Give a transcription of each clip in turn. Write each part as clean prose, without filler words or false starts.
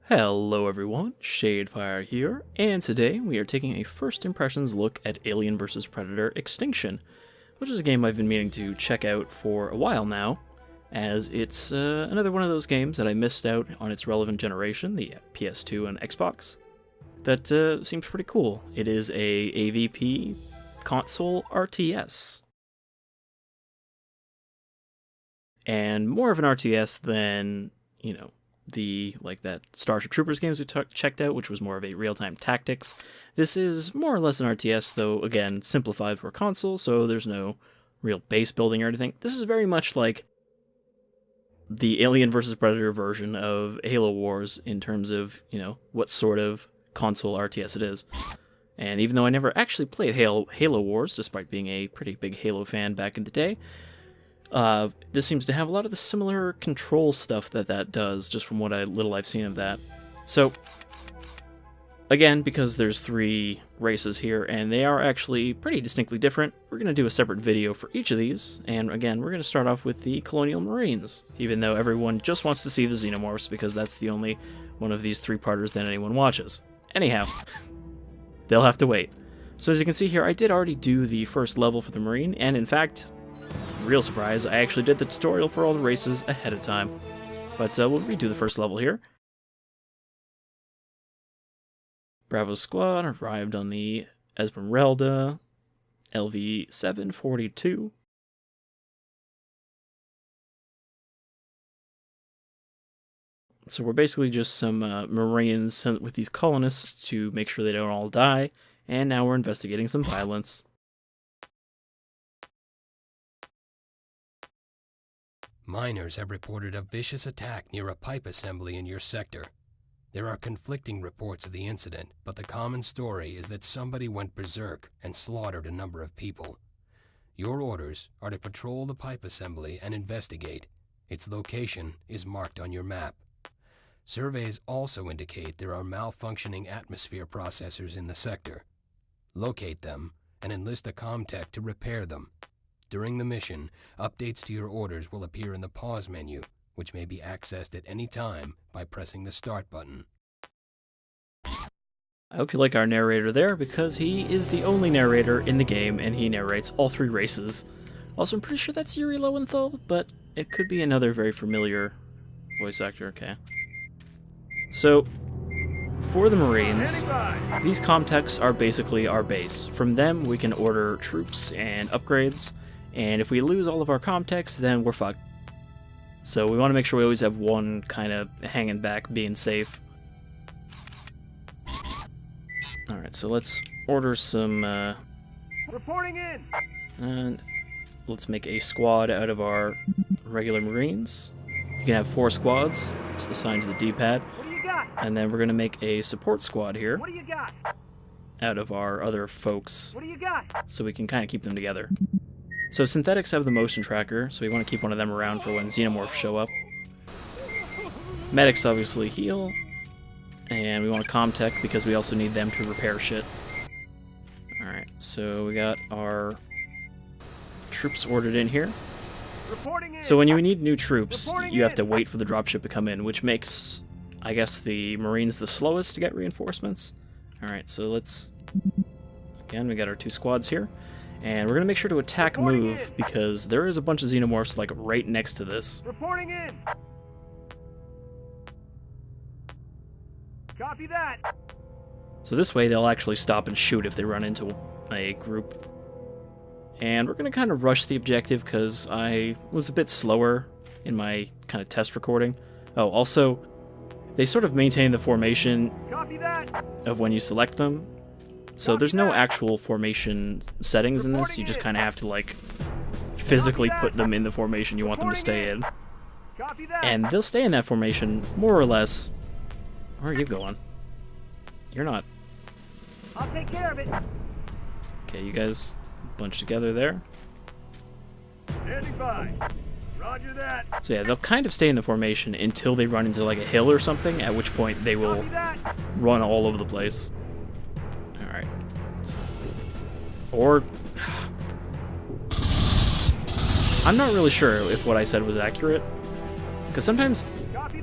Hello everyone, Shadefire here, and today we are taking a first impressions look at Alien vs. Predator Extinction, which is a game I've been meaning to check out for a while now, as it's another one of those games that I missed out on its relevant generation, the PS2 and Xbox, that seems pretty cool. It is a AVP console RTS, and more of an RTS than, that Starship Troopers games we checked out, which was more of a real-time tactics. This is more or less an RTS, though, again, simplified for console, so there's no real base building or anything. This is very much like the Alien vs. Predator version of Halo Wars in terms of, what sort of console RTS it is. And even though I never actually played Halo Wars, despite being a pretty big Halo fan back in the day, this seems to have a lot of the similar control stuff that does, just from what little I've seen of that. So, again, because there's 3 races here, and they are actually pretty distinctly different, we're going to do a separate video for each of these, and again, we're going to start off with the Colonial Marines, even though everyone just wants to see the Xenomorphs, because that's the only one of these 3-parters that anyone watches. Anyhow, they'll have to wait. So as you can see here, I did already do the first level for the Marine, and in fact, real surprise, I actually did the tutorial for all the races ahead of time. But we'll redo the first level here. Bravo Squad arrived on the Esmeralda LV-742. So we're basically just some Marines sent with these colonists to make sure they don't all die, and now we're investigating some violence. Miners have reported a vicious attack near a pipe assembly in your sector. There are conflicting reports of the incident, but the common story is that somebody went berserk and slaughtered a number of people. Your orders are to patrol the pipe assembly and investigate. Its location is marked on your map. Surveys also indicate there are malfunctioning atmosphere processors in the sector. Locate them and enlist a ComTech to repair them. During the mission, updates to your orders will appear in the pause menu, which may be accessed at any time by pressing the start button. I hope you like our narrator there, because he is the only narrator in the game, and he narrates all 3 races. Also, I'm pretty sure that's Yuri Lowenthal, but it could be another very familiar voice actor, okay. So, for the Marines, these ComTechs are basically our base. From them, we can order troops and upgrades, and if we lose all of our ComTechs, then we're fucked. So we want to make sure we always have one kind of hanging back, being safe. Alright, so let's order some, reporting in! And let's make a squad out of our regular Marines. You can have 4 squads, it's assigned to the D-pad. What do you got? And then we're going to make a support squad here, What do you got? out of our other folks, What do you got? so we can kind of keep them together. So synthetics have the motion tracker, so we want to keep one of them around for when xenomorphs show up. Medics obviously heal, and we want a ComTech because we also need them to repair shit. Alright, so we got our troops ordered in here. Reporting in! So when you need new troops, Reporting you have to in. wait for the dropship to come in, which makes, I guess, the Marines the slowest to get reinforcements. Alright, so let's... Again, we got our 2 squads here. And we're going to make sure to attack move, because there is a bunch of xenomorphs, like, right next to this. Reporting in! Copy that! So this way, they'll actually stop and shoot if they run into a group. And we're going to kind of rush the objective, because I was a bit slower in my kind of test recording. Oh, also, they sort of maintain the formation Copy that! of when you select them. So there's no actual formation settings in this, you just kind of have to, like, physically put them in the formation you want them to stay in. Copy that! And they'll stay in that formation, more or less. Where are you going? You're not. I'll take care of it! Okay, you guys bunch together there. Standing by! Roger that! So yeah, they'll kind of stay in the formation until they run into, like, a hill or something, at which point they will Copy that! run all over the place. Alright. Or... I'm not really sure if what I said was accurate, because sometimes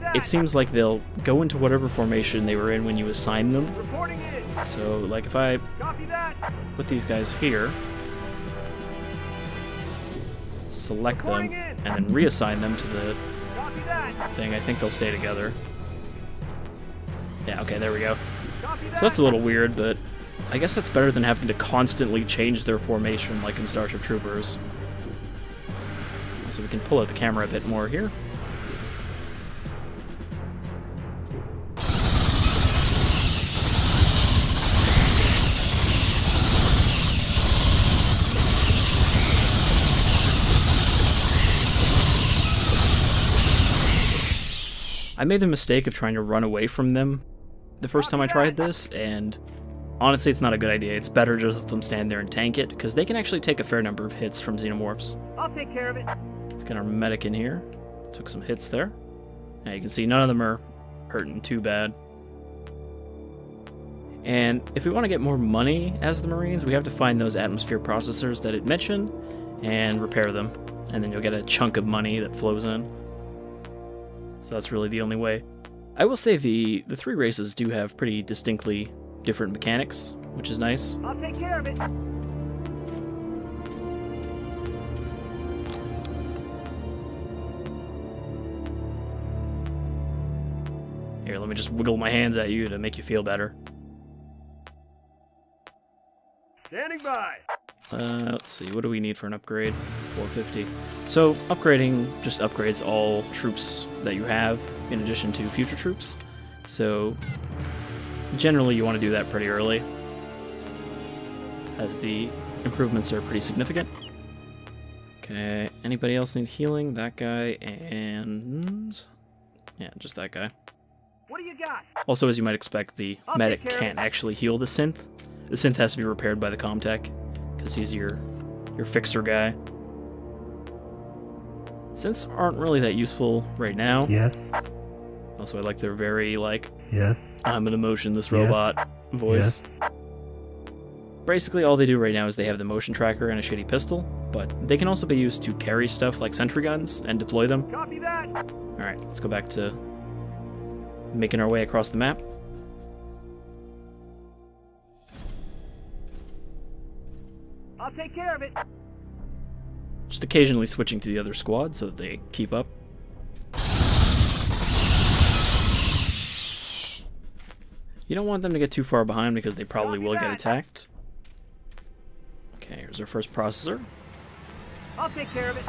that. it seems like they'll go into whatever formation they were in when you assign them. Reporting in. So, like, if I Copy that. put these guys here, select them, Reporting in. and then reassign them to the Copy that. thing, I think they'll stay together. Yeah, okay, there we go. Copy that. So that's a little weird, but I guess that's better than having to constantly change their formation like in Starship Troopers. So we can pull out the camera a bit more here. I made the mistake of trying to run away from them the first time I tried this, and honestly it's not a good idea. It's better just let them stand there and tank it, because they can actually take a fair number of hits from xenomorphs. I'll take care of it. Let's get our medic in here. Took some hits there. Now you can see none of them are hurting too bad. And if we want to get more money as the Marines, we have to find those atmosphere processors that it mentioned and repair them. And then you'll get a chunk of money that flows in. So that's really the only way. I will say the three races do have pretty distinctly different mechanics, which is nice. I'll take care of it. Here, let me just wiggle my hands at you to make you feel better. Standing by. Let's see, what do we need for an upgrade? 450. So, upgrading just upgrades all troops that you have, in addition to future troops. So, generally you want to do that pretty early, as the improvements are pretty significant. Okay, anybody else need healing? That guy, and... yeah, just that guy. What do you got? Also, as you might expect, the I'll medic take care of can't it. actually heal the synth. The synth has to be repaired by the Comtech, because he's your fixer guy. Synths aren't really that useful right now. Yes. Also, I like their very, like, Yes. I'm an emotionless robot voice. Basically, all they do right now is they have the motion tracker and a shitty pistol, but they can also be used to carry stuff like sentry guns and deploy them. Copy that. Alright, let's go back to making our way across the map. I'll take care of it. Just occasionally switching to the other squad so that they keep up. You don't want them to get too far behind because they probably Copy will get that. attacked. Okay, here's our first processor. I'll take care of it.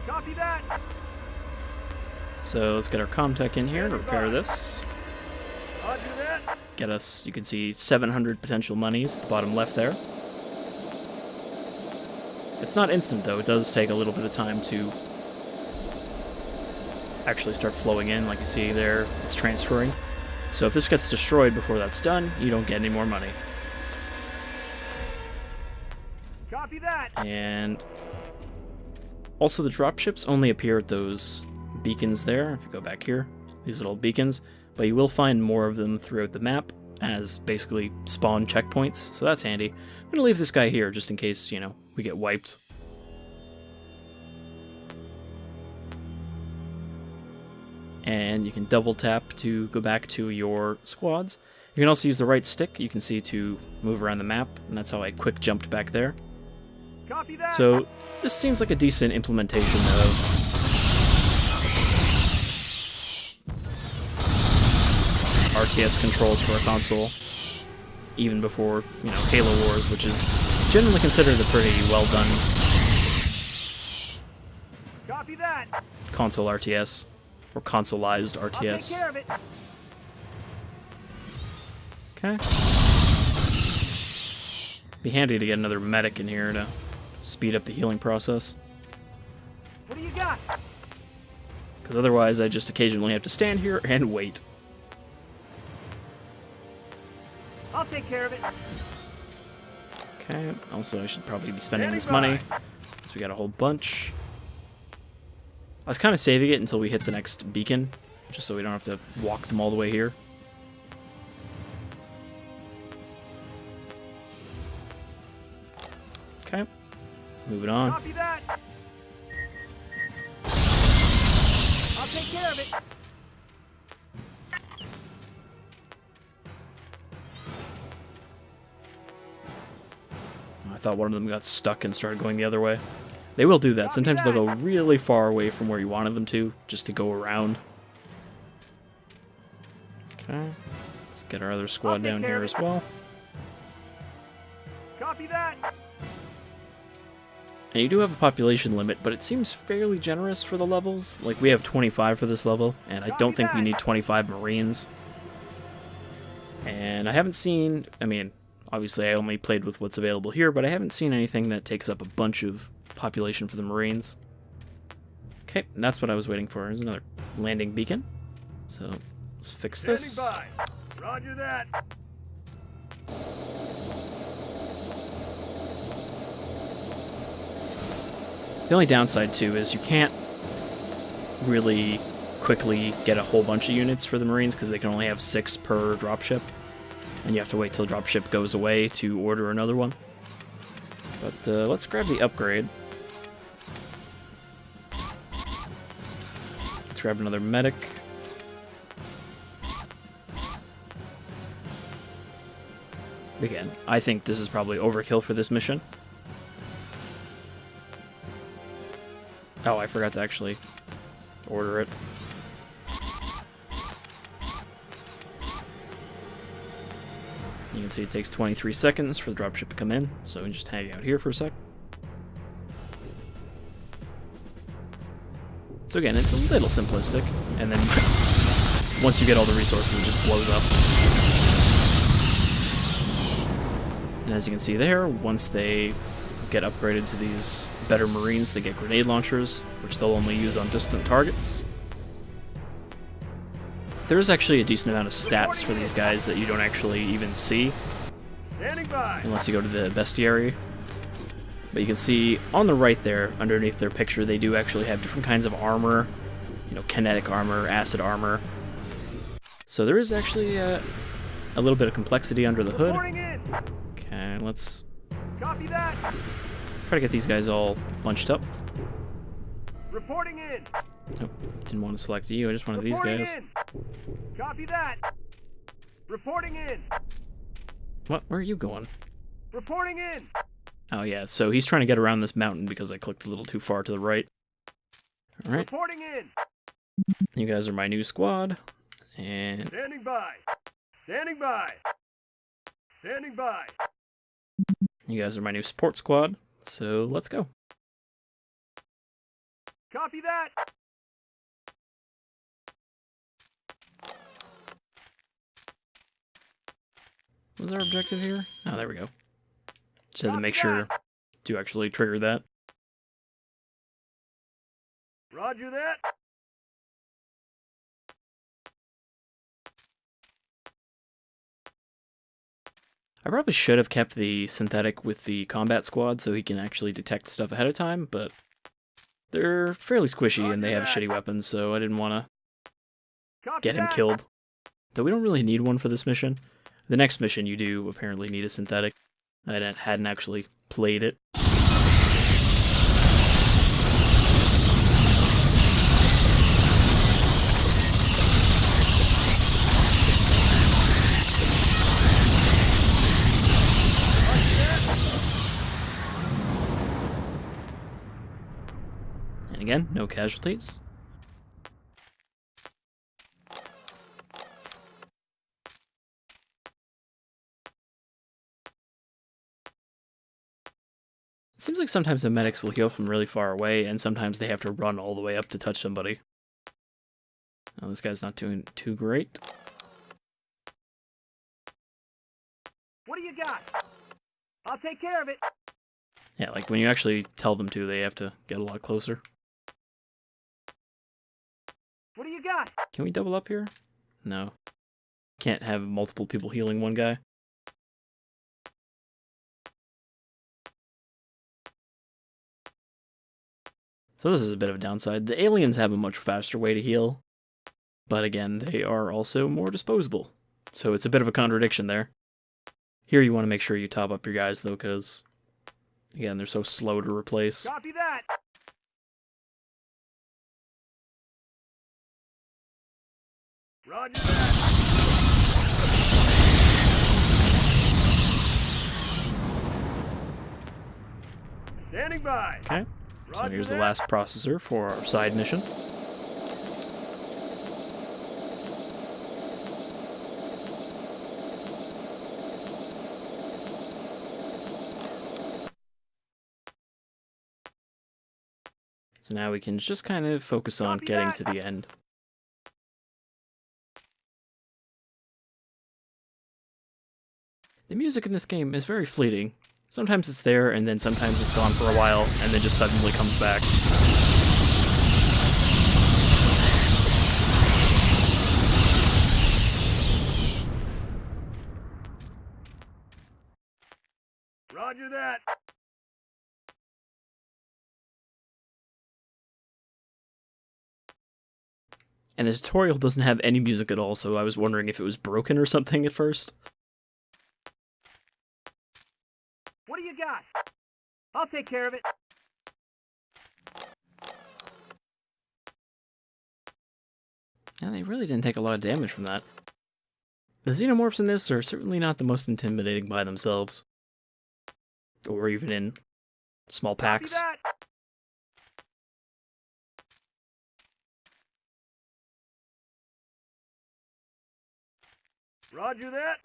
Copy that. So let's get our Comtech in here to repair this. I'll do that. Get us, you can see 700 potential monies at the bottom left there. It's not instant though, it does take a little bit of time to actually start flowing in. Like you see there, it's transferring. So if this gets destroyed before that's done, you don't get any more money. Copy that. And also the dropships only appear at those beacons there, if you go back here, these little beacons, but you will find more of them throughout the map as basically spawn checkpoints, so that's handy. I'm gonna leave this guy here just in case, you know, we get wiped. And you can double tap to go back to your squads. You can also use the right stick, you can see, to move around the map, and that's how I quick jumped back there. Copy that. So this seems like a decent implementation of RTS controls for a console, even before, you know, Halo Wars, which is generally considered a pretty well done Copy that. console RTS, or consoleized I'll take RTS. care of it. Okay. Be handy to get another medic in here to speed up the healing process, What do you got? because otherwise I just occasionally have to stand here and wait. I'll take care of it. Okay, also I should probably be spending Standing this money, by. since we got a whole bunch. I was kind of saving it until we hit the next beacon, just so we don't have to walk them all the way here. Okay, moving on. Copy that. it. I thought one of them got stuck and started going the other way. They will do that. Sometimes they'll go really far away from where you wanted them to, just to go around. Okay. Let's get our other squad down here as well. Copy that. And you do have a population limit, but it seems fairly generous for the levels. Like, we have 25 for this level, and I don't think we need 25 Marines. And I haven't seen, I mean, obviously I only played with what's available here, but I haven't seen anything that takes up a bunch of population for the Marines. Okay, that's what I was waiting for. There's another landing beacon. So, let's fix this. Standing by. Roger that. The only downside, too, is you can't really quickly get a whole bunch of units for the Marines because they can only have 6 per dropship. And you have to wait till dropship goes away to order another one. But let's grab the upgrade. Let's grab another medic. Again, I think this is probably overkill for this mission. Oh, I forgot to actually order it. You can see it takes 23 seconds for the dropship to come in, so we can just hang out here for a sec. So again, it's a little simplistic, and then once you get all the resources, it just blows up. And as you can see there, once they get upgraded to these better Marines, they get grenade launchers, which they'll only use on distant targets. There is actually a decent amount of stats for these guys that you don't actually even see Standing by. unless you go to the bestiary. But you can see on the right there, underneath their picture, they do actually have different kinds of armor, you know, kinetic armor, acid armor. So there is actually a little bit of complexity under the hood. Reporting in. Okay, let's Copy that. try to get these guys all bunched up. Reporting in. Oh, didn't want to select you, I just wanted these Reporting guys. in. Copy that. Reporting in. What? Where are you going? Reporting in. Oh yeah, so he's trying to get around this mountain because I clicked a little too far to the right. Alright, Reporting in. you guys are my new squad. And Standing by. Standing by. Standing by. you guys are my new support squad. So let's go. Copy that. What's our objective here? Oh, there we go. Just had to Copy make sure that. to actually trigger that. Roger that. I probably should have kept the synthetic with the combat squad so he can actually detect stuff ahead of time, but they're fairly squishy and they have shitty weapons, so I didn't want to Copy get him that. killed. Though we don't really need one for this mission. The next mission you do apparently need a synthetic. I hadn't actually played it. And again, no casualties. It seems like sometimes the medics will heal from really far away, and sometimes they have to run all the way up to touch somebody. Oh, this guy's not doing too great. What do you got? I'll take care of it. Yeah, like when you actually tell them to, they have to get a lot closer. What do you got? Can we double up here? No. Can't have multiple people healing one guy. So this is a bit of a downside. The aliens have a much faster way to heal, but again, they are also more disposable. So it's a bit of a contradiction there. Here you want to make sure you top up your guys though, because again, they're so slow to replace. Copy that. Roger that. Standing by. Okay, so Roger here's the that. last processor for our side mission. So now we can just kind of focus on Copy getting that. to the end. The music in this game is very fleeting. Sometimes it's there, and then sometimes it's gone for a while, and then just suddenly comes back. Roger that. And the tutorial doesn't have any music at all, so I was wondering if it was broken or something at first. What do you got? I'll take care of it. Yeah, they really didn't take a lot of damage from that. The xenomorphs in this are certainly not the most intimidating by themselves. Or even in small Copy packs. that. Roger that.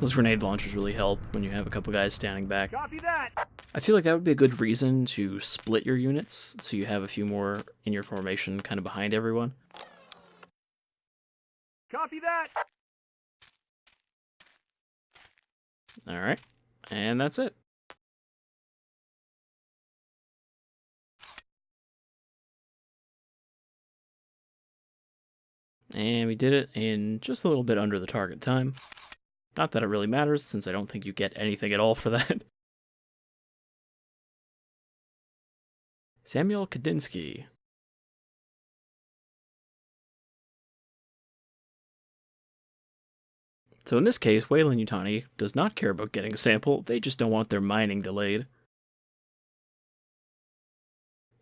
Those grenade launchers really help when you have a couple guys standing back. Copy that. I feel like that would be a good reason to split your units, so you have a few more in your formation kind of behind everyone. Copy that. Alright, and that's it. And we did it in just a little bit under the target time. Not that it really matters, since I don't think you get anything at all for that. Samuel Kadinsky. So in this case, Weyland-Yutani does not care about getting a sample, they just don't want their mining delayed.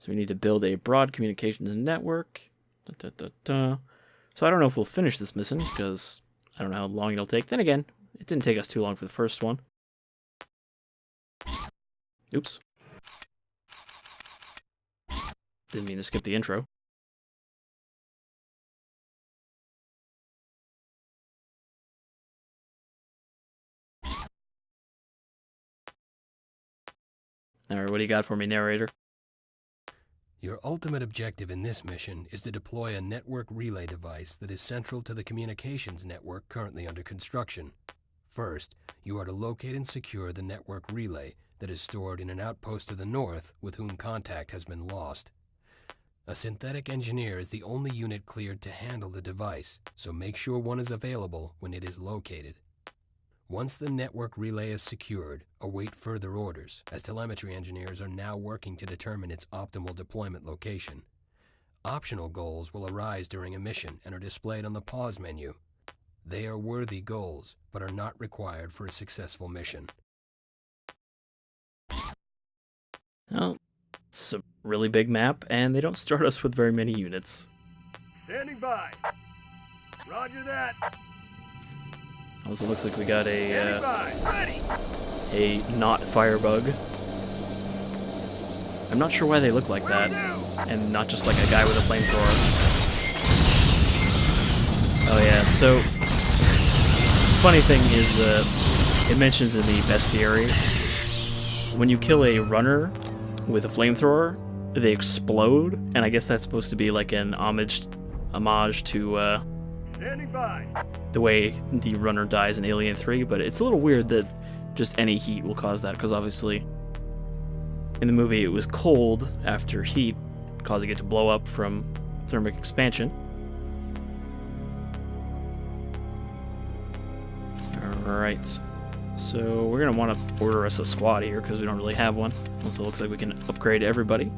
So we need to build a broad communications network. So I don't know if we'll finish this mission, because I don't know how long it'll take. Then again, it didn't take us too long for the first one. Oops. Didn't mean to skip the intro. Alright, what do you got for me, narrator? Your ultimate objective in this mission is to deploy a network relay device that is central to the communications network currently under construction. First, you are to locate and secure the network relay that is stored in an outpost to the north with whom contact has been lost. A synthetic engineer is the only unit cleared to handle the device, so make sure one is available when it is located. Once the network relay is secured, await further orders, as telemetry engineers are now working to determine its optimal deployment location. Optional goals will arise during a mission and are displayed on the pause menu. They are worthy goals, but are not required for a successful mission. Well, it's a really big map, and they don't start us with very many units. Standing by. Roger that. Also looks like we got Standing by. Ready. a not firebug. I'm not sure why they look like that, Will do. and not just like a guy with a flamethrower. Oh yeah, so funny thing is, it mentions in the bestiary, when you kill a runner with a flamethrower, they explode, and I guess that's supposed to be like an homage to Standing by. the way the runner dies in Alien 3, but it's a little weird that just any heat will cause that, because obviously in the movie it was cold after heat, causing it to blow up from thermic expansion. Alright, so we're going to want to order us a squad here, because we don't really have one. Also looks like we can upgrade everybody.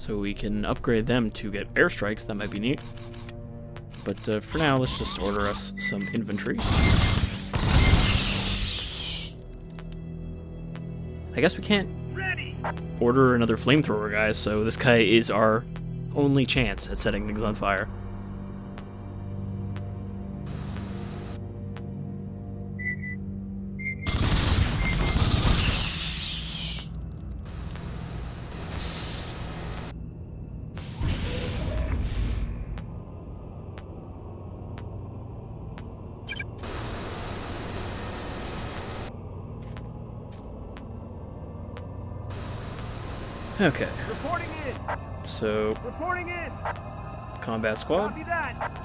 So we can upgrade them to get airstrikes. That might be neat. But for now, let's just order us some infantry. I guess we can't order another flamethrower, guys, so this guy is our only chance at setting things on fire. Okay. Reporting in. So, Reporting in. combat squad. Copy that.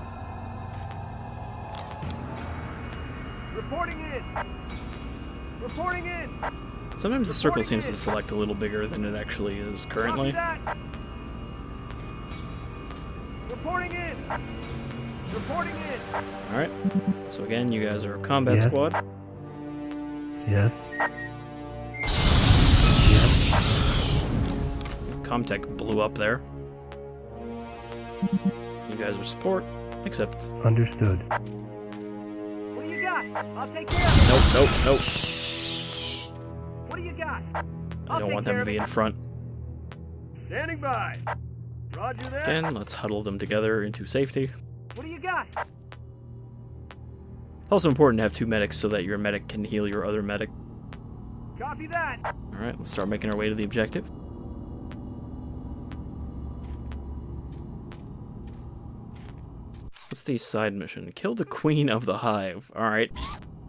Reporting in. Reporting in. Sometimes the circle seems to select a little bigger than it actually is currently. Copy that. Reporting in. Reporting in. Alright. So again, you guys are a combat Yes. squad. Yes. Comtech blew up there. You guys are support, except... Understood. What do you got? I'll take care of it. Nope, nope, nope. What do you got? I don't want them to be in front. Standing by. Roger that. Again, let's huddle them together into safety. What do you got? It's also important to have two medics so that your medic can heal your other medic. Copy that. Alright, let's start making our way to the objective. What's the side mission? Kill the Queen of the Hive. Alright.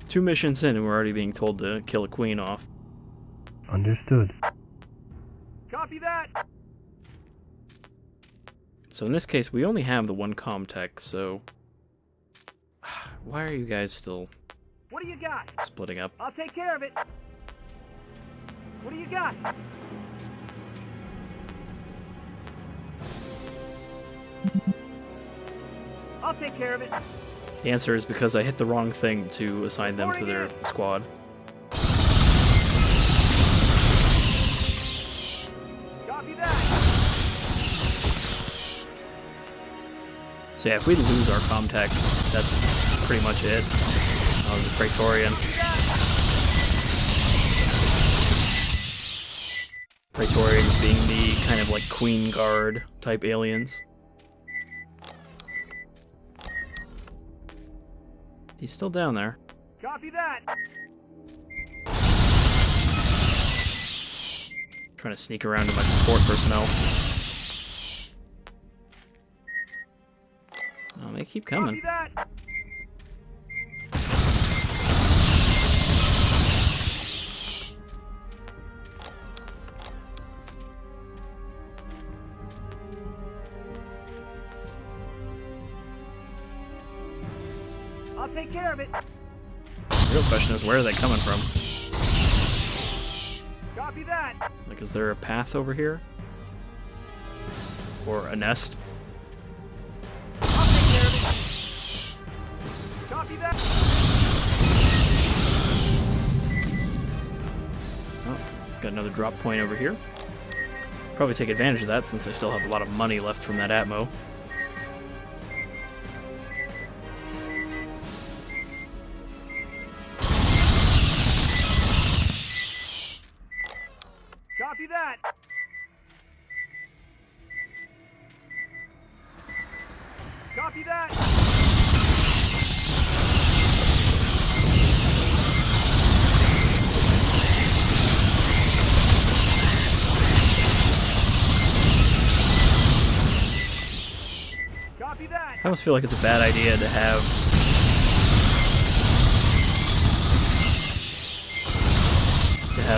2 missions in and we're already being told to kill a queen off. Understood. Copy that. So in this case, we only have the one Comtech, so... Why are you guys still What do you got? splitting up? I'll take care of it. What do you got? I'll take care of it. The answer is because I hit the wrong thing to assign them to their squad. Copy that. So yeah, if we lose our Comtech, that's pretty much it. I was a Praetorian. Praetorians being the kind of like Queen Guard type aliens. He's still down there. Copy that. Trying to sneak around to my support personnel. Oh, they keep Copy coming. that. I'll take care of it. The real question is, where are they coming from? Copy that. Like, is there a path over here? Or a nest? I'll take care of it. Copy that. Oh, got another drop point over here. Probably take advantage of that since they still have a lot of money left from that Atmo. Copy that. Copy that. Copy that. I almost feel like it's a bad idea to have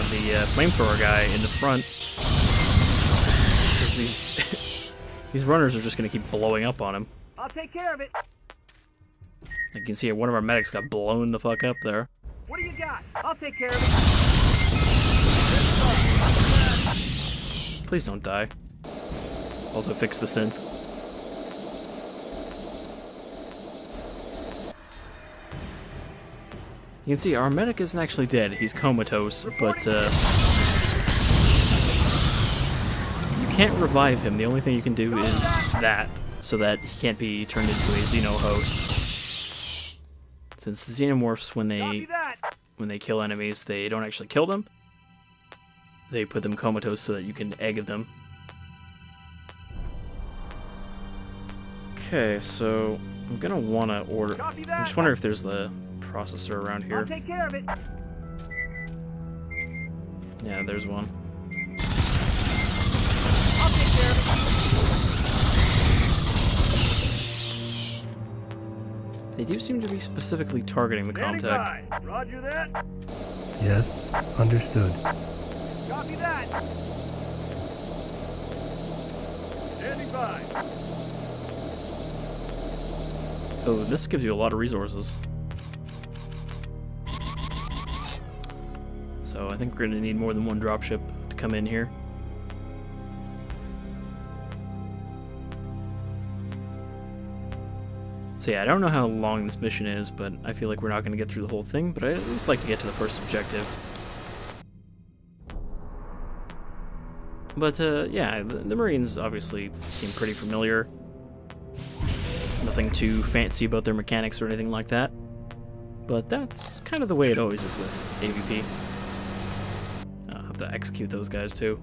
the flamethrower guy in the front, because these these runners are just going to keep blowing up on him. I'll take care of it. You can see one of our medics got blown the fuck up there. What do you got? I'll take care of it. Please don't die. Also fix the synth. You can see our medic isn't actually dead. He's comatose, but you can't revive him. The only thing you can do is that, so that he can't be turned into a Xeno host. Since the Xenomorphs, when they kill enemies, they don't actually kill them. They put them comatose so that you can egg them. Okay, so I'm gonna wanna order. I just wonder if there's the processor around here. I'll take care of it. Yeah, there's one. I'll take care of it. They do seem to be specifically targeting the Standing Comtech. by. Roger that. Yes, understood. Copy that. Standing by. Oh, this gives you a lot of resources. So I think we're gonna need more than one dropship to come in here. So yeah, I don't know how long this mission is, but I feel like we're not gonna get through the whole thing, but I'd at least like to get to the first objective. But yeah, the Marines obviously seem pretty familiar. Nothing too fancy about their mechanics or anything like that. But that's kind of the way it always is with AVP. I'll have to execute those guys too.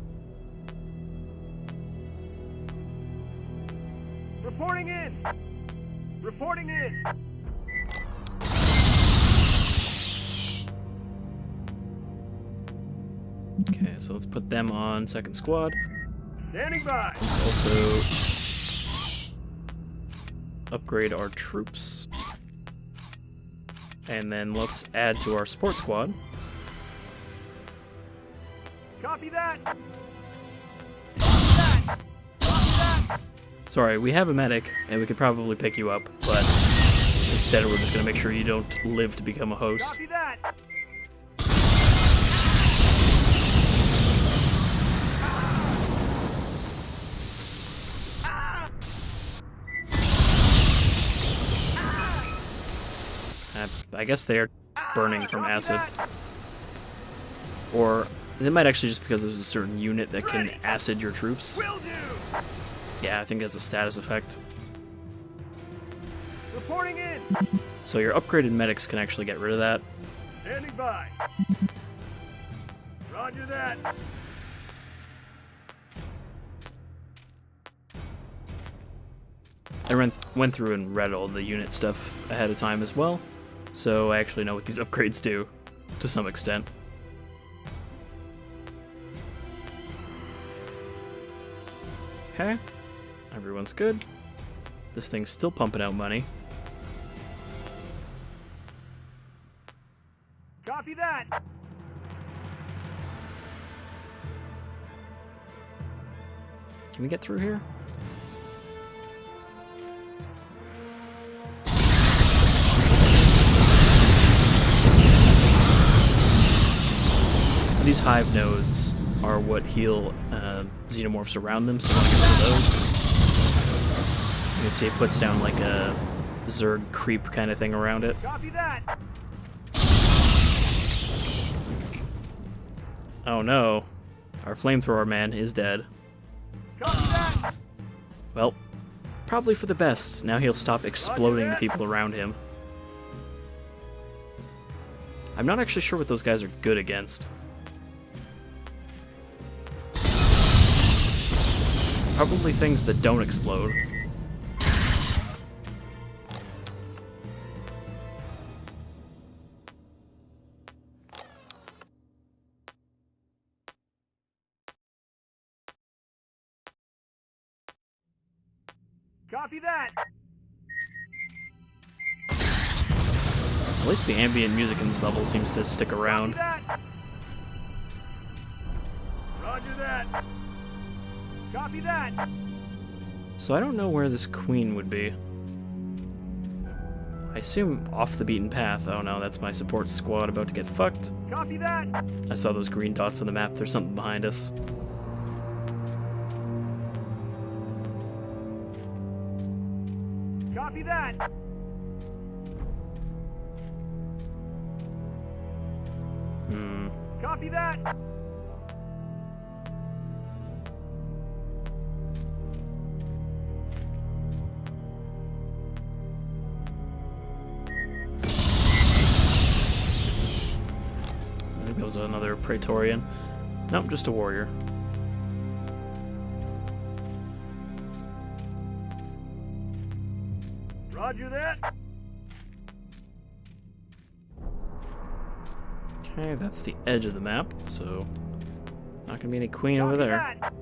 Reporting in. Reporting in. Okay, so let's put them on second squad. Standing by. Let's also upgrade our troops. And then let's add to our support squad. Copy that. Sorry, we have a medic, and we could probably pick you up, but instead we're just going to make sure you don't live to become a host. Copy that. I guess they're burning from acid. Or it might actually just because there's a certain unit that can acid your troops. Will do. Yeah, I think that's a status effect. Reporting in. So your upgraded medics can actually get rid of that. Standing by. Roger that. I went through and read all the unit stuff ahead of time as well, so I actually know what these upgrades do, to some extent. Okay, everyone's good. This thing's still pumping out money. Copy that. Can we get through here? So these hive nodes are what heal xenomorphs around them, so you want to get rid of those. You can see it puts down like a Zerg creep kind of thing around it. Copy that. Oh no, our flamethrower man is dead. Copy that. Well, probably for the best. Now he'll stop exploding the people around him. I'm not actually sure what those guys are good against. Probably things that don't explode. Copy that. At least the ambient music in this level seems to stick around. Copy that. Roger that. Copy that. So I don't know where this queen would be. I assume off the beaten path. Oh no, that's my support squad about to get fucked. Copy that. I saw those green dots on the map. There's something behind us. Copy that. Copy that. was another Praetorian. Nope, just a warrior. Roger that. Okay, that's the edge of the map, so not gonna be any queen over Copy there. that.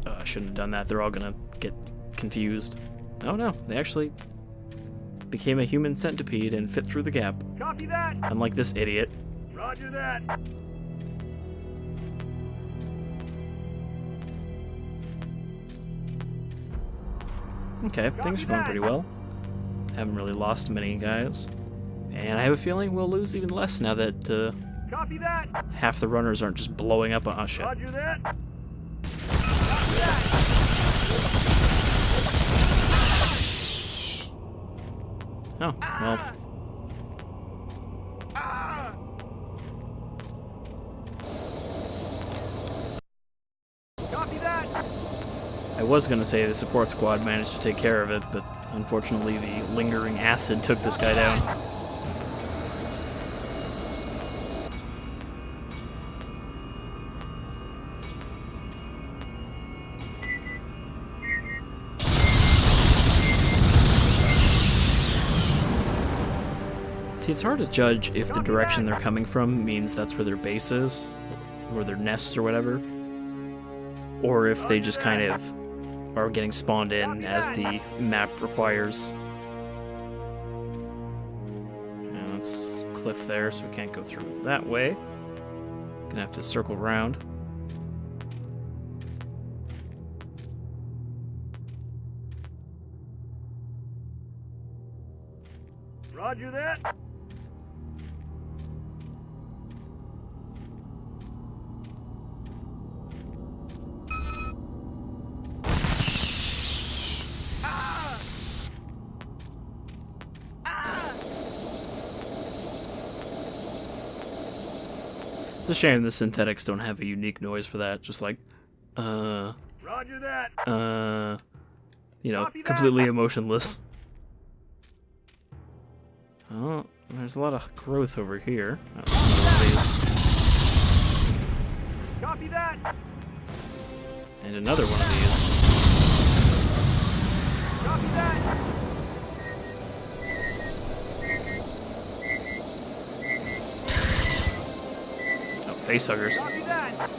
Oh, I shouldn't have done that. They're all gonna get confused. Oh no, they actually became a human centipede and fit through the gap. Copy that. Unlike this idiot. Roger that. Okay, things are going pretty well. Haven't really lost many guys. And I have a feeling we'll lose even less now that Copy that. half the runners aren't just blowing up on... Oh, shit. Roger that. Copy Oh, well. Copy that. I was going to say the support squad managed to take care of it, but unfortunately the lingering acid took this guy down. See, it's hard to judge if the direction they're coming from means that's where their base is, or their nest or whatever, or if they just kind of are getting spawned in as the map requires. And it's cliff there, so we can't go through that way. Gonna have to circle around. Roger that. It's a shame the synthetics don't have a unique noise for that, just like, Roger that. you know, Copy that. completely emotionless. Oh, there's a lot of growth over here. Oh, another one of these. Copy that. And another one of these. Copy that. Oh, facehuggers. Copy that.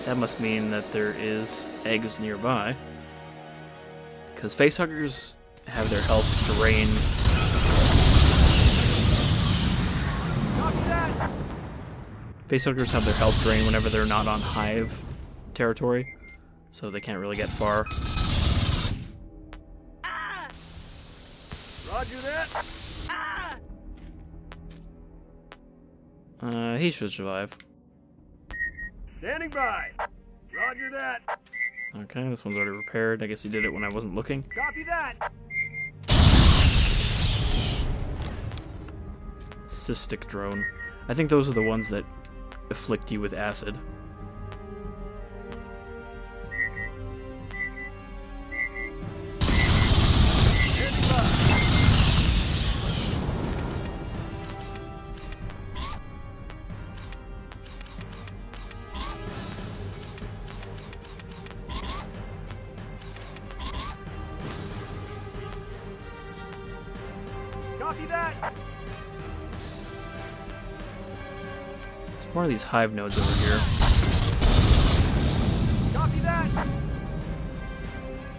That must mean that there is eggs nearby. Because facehuggers have their health drained. Copy that. Facehuggers have their health drained whenever they're not on hive territory, so they can't really get far. Roger that. He should survive. Standing by. Roger that. Okay, this one's already repaired. I guess he did it when I wasn't looking. Copy that. Cystic drone. I think those are the ones that afflict you with acid. Standing by. Copy that. There's more of these hive nodes over here. Copy that. I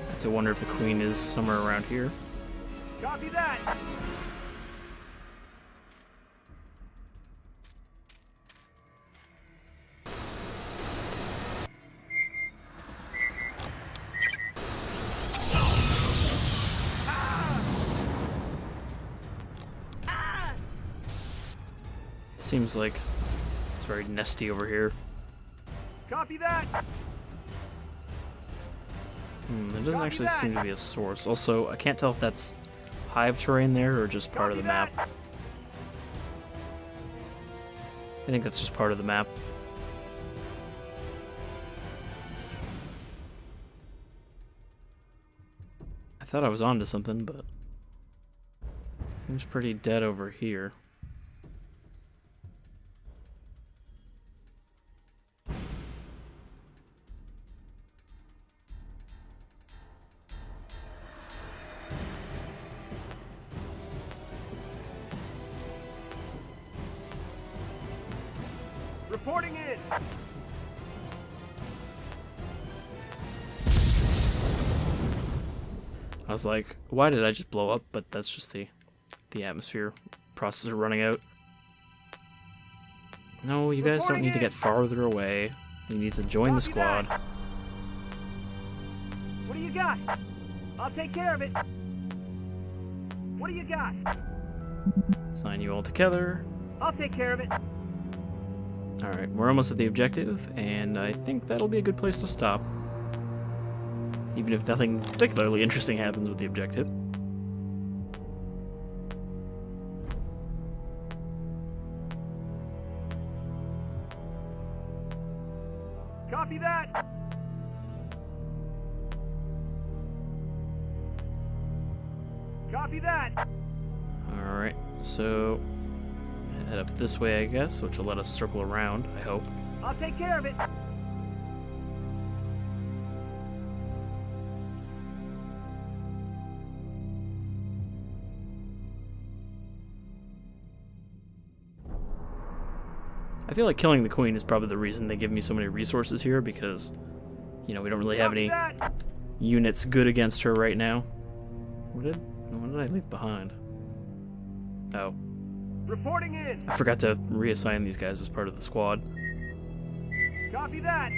have to wonder if the queen is somewhere around here. Copy that. Seems like it's very nesty over here. Copy that. There doesn't actually seem to be a source. Also, I can't tell if that's hive terrain there or just part of the map. I think that's just part of the map. I thought I was onto something, but seems pretty dead over here. Reporting in. I was like, why did I just blow up? But that's just the atmosphere processor running out. No, you guys don't need to get farther away. You need to join the squad. What do you got? I'll take care of it. What do you got? Assign you all together. I'll take care of it. Alright, we're almost at the objective, and I think that'll be a good place to stop. Even if nothing particularly interesting happens with the objective. Copy that. Copy that. Alright, so head up this way, I guess, which will let us circle around, I hope. I'll take care of it. I feel like killing the queen is probably the reason they give me so many resources here, because, you know, we don't really have any units good against her right now. What did I leave behind? Oh. Reporting in. I forgot to reassign these guys as part of the squad. Copy that.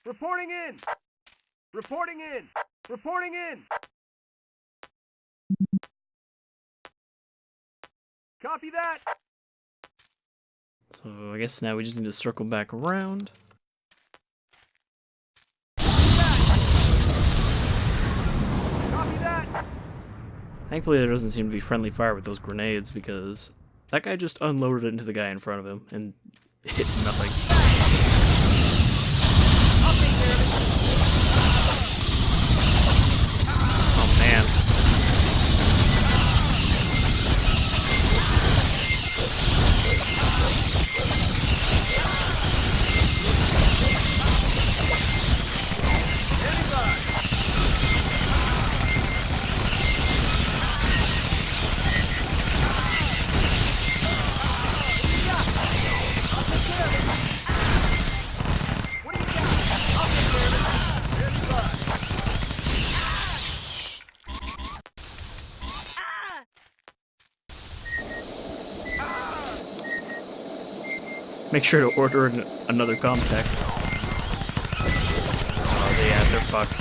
Reporting in! Reporting in! Reporting in! Copy that! So I guess now we just need to circle back around. Copy that! Thankfully there doesn't seem to be friendly fire with those grenades, because that guy just unloaded it into the guy in front of him and hit nothing. Oh man. Make sure to order another comtech. Oh, yeah, they're fucked.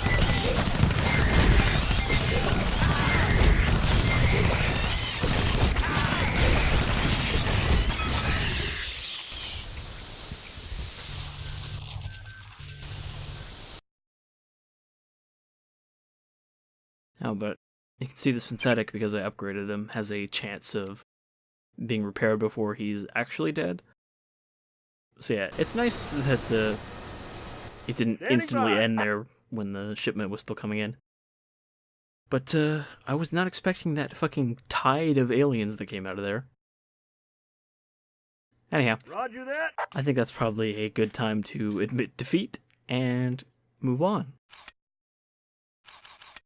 Oh, but you can see the synthetic, because I upgraded him, has a chance of being repaired before he's actually dead. So yeah, it's nice that it didn't instantly end there when the shipment was still coming in. But I was not expecting that fucking tide of aliens that came out of there. Anyhow, Roger that. I think that's probably a good time to admit defeat and move on.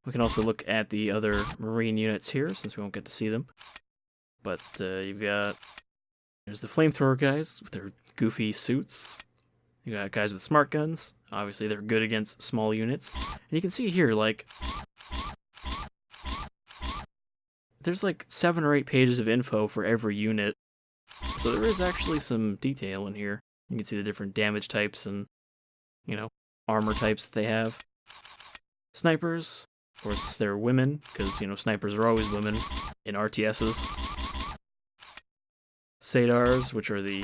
We can also look at the other Marine units here, since we won't get to see them. But you've got... There's the flamethrower guys with their goofy suits. You got guys with smart guns. Obviously, they're good against small units. And you can see here, like... There's like 7 or 8 pages of info for every unit. So there is actually some detail in here. You can see the different damage types and, you know, armor types that they have. Snipers. Of course, they're women, because, you know, snipers are always women in RTSs. Sadars, which are the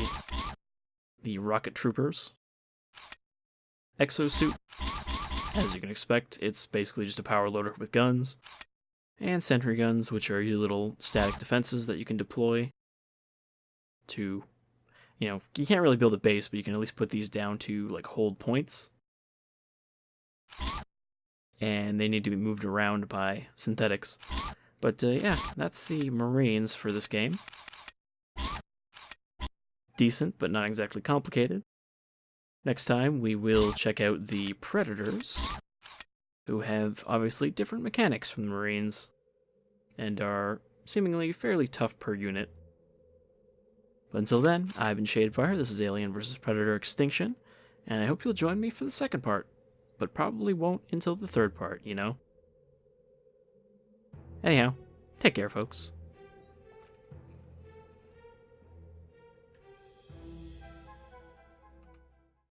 rocket troopers. Exosuit, as you can expect, it's basically just a power loader with guns. And sentry guns, which are your little static defenses that you can deploy to You know, you can't really build a base, but you can at least put these down to, like, hold points. And they need to be moved around by synthetics. But, yeah, that's the Marines for this game. Decent, but not exactly complicated. Next time, we will check out the Predators, who have, obviously, different mechanics from the Marines, and are seemingly fairly tough per unit. But until then, I've been Shadefire, this is Alien vs. Predator Extinction, and I hope you'll join me for the second part, but probably won't until the third part, you know? Anyhow, take care, folks.